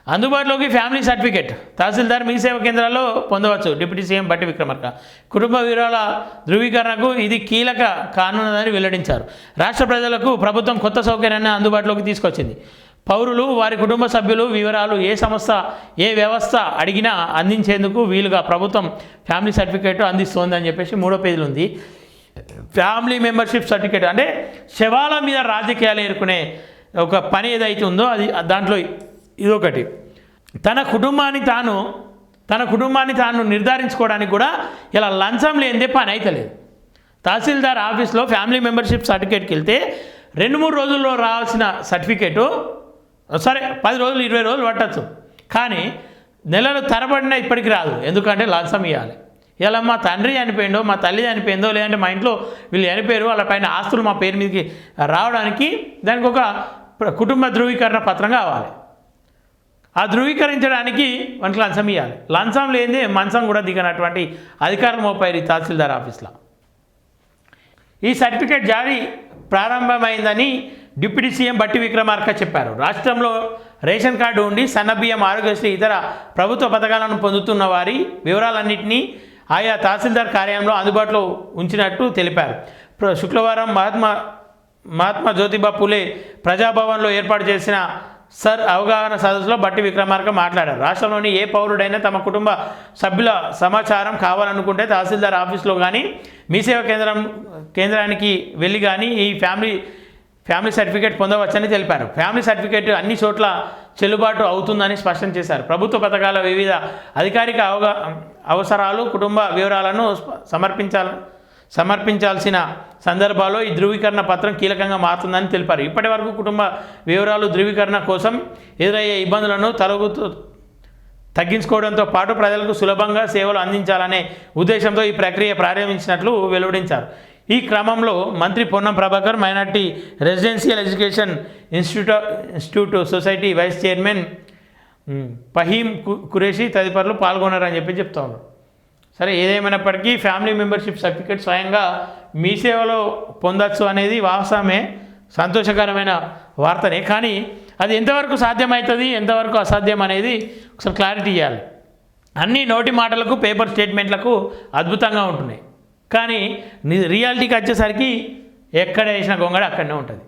అందుబాటులోకి family certificate తహసీల్దార్ మీ సేవా కేంద్రాల్లో పొందవచ్చు. డిప్యూటీ సీఎం బట్టి విక్రమార్క కుటుంబ వివరాల ధృవీకరణకు ఇది కీలక కానున్నదని వెల్లడించారు. రాష్ట్ర ప్రజలకు ప్రభుత్వం కొత్త సౌకర్యాన్ని అందుబాటులోకి తీసుకొచ్చింది. పౌరులు వారి కుటుంబ సభ్యులు వివరాలు ఏ సంస్థ ఏ వ్యవస్థ అడిగినా అందించేందుకు వీలుగా ప్రభుత్వం ఫ్యామిలీ సర్టిఫికేట్ అందిస్తోందని చెప్పేసి 3వ పేజీలో ఉంది. ఫ్యామిలీ మెంబర్షిప్ సర్టిఫికేట్ అంటే శవాల మీద రాజకీయాలు ఎదుర్కొనే ఒక పని ఏదైతే ఉందో అది దాంట్లో ఇదొకటి. తన కుటుంబాన్ని తాను నిర్ధారించుకోవడానికి కూడా ఇలా లంచం లేనిదే పని అయితలేదు. తహసీల్దార్ ఆఫీస్లో ఫ్యామిలీ మెంబర్షిప్ సర్టిఫికేట్కి వెళ్తే 2-3 రోజుల్లో రావాల్సిన సర్టిఫికేటు సరే 10 రోజులు 20 రోజులు పట్టచ్చు, కానీ నెలలు తరబడినా ఇప్పటికి రాదు. ఎందుకంటే లంచం ఇవ్వాలి. ఇలా మా తండ్రి చనిపోయిందో మా తల్లి చనిపోయిందో లేదంటే మా ఇంట్లో వీళ్ళు చనిపోయారు వాళ్ళ పైన ఆస్తులు మా పేరు మీదకి రావడానికి దానికి ఒక కుటుంబ ధృవీకరణ పత్రం కావాలి. ఆ ధృవీకరించడానికి మనకి లంచం ఇవ్వాలి. లంచం లేనిదే మంచం కూడా దిగనటువంటి అధికారులు మోపారు ఈ తహసీల్దార్ ఆఫీస్లో. ఈ సర్టిఫికేట్ జారీ ప్రారంభమైందని డిప్యూటీ సీఎం బట్టి విక్రమార్క చెప్పారు. రాష్ట్రంలో రేషన్ కార్డు ఉండి సన్నబియ్యం ఆరోగ్యశ్రీ ఇతర ప్రభుత్వ పథకాలను పొందుతున్న వారి వివరాలన్నింటినీ ఆయా తహసీల్దార్ కార్యాలయంలో అందుబాటులో ఉంచినట్టు తెలిపారు. శుక్రవారం మహాత్మా జ్యోతిబా పూలే ప్రజాభవన్లో ఏర్పాటు చేసిన సర్ అవగాహన సదస్సులో బట్టి విక్రమార్క మాట్లాడారు. రాష్ట్రంలోని ఏ పౌరుడైనా తమ కుటుంబ సభ్యుల సమాచారం కావాలనుకుంటే తహసీల్దార్ ఆఫీస్లో కానీ మీ సేవా కేంద్రానికి వెళ్ళి కానీ ఈ ఫ్యామిలీ సర్టిఫికేట్ పొందవచ్చని తెలిపారు. ఫ్యామిలీ సర్టిఫికేట్ అన్ని చోట్ల చెల్లుబాటు అవుతుందని స్పష్టం చేశారు. ప్రభుత్వ పథకాల వివిధ అధికారిక అవసరాలు కుటుంబ వివరాలను సమర్పించాల్సిన సందర్భాల్లో ఈ ధృవీకరణ పత్రం కీలకంగా మారుతుందని తెలిపారు. ఇప్పటి వరకు కుటుంబ వివరాలు ధృవీకరణ కోసం ఎదురయ్యే ఇబ్బందులను తగ్గించుకోవడంతో పాటు ప్రజలకు సులభంగా సేవలు అందించాలనే ఉద్దేశంతో ఈ ప్రక్రియ ప్రారంభించినట్లు వెల్లడించారు. ఈ క్రమంలో మంత్రి Ponnam Prabhakar minority residential education institute society vice chairman Faheem Qureshi తదితరులు పాల్గొన్నారని చెప్తా ఉన్నారు. సరే, ఏదేమైనప్పటికీ ఫ్యామిలీ మెంబర్షిప్ సర్టిఫికేట్ స్వయంగా మీ సేవలో పొందొచ్చు అనేది వాస్తవమే, సంతోషకరమైన వార్తనే. కానీ అది ఎంతవరకు సాధ్యమవుతుంది ఎంతవరకు అసాధ్యం అనేది ఒకసారి క్లారిటీ ఇవ్వాలి. అన్ని నోటి మాటలకు పేపర్ స్టేట్మెంట్లకు అద్భుతంగా ఉంటున్నాయి, కానీ రియాలిటీకి వచ్చేసరికి ఎక్కడ వేసిన గొంగడ అక్కడనే ఉంటుంది.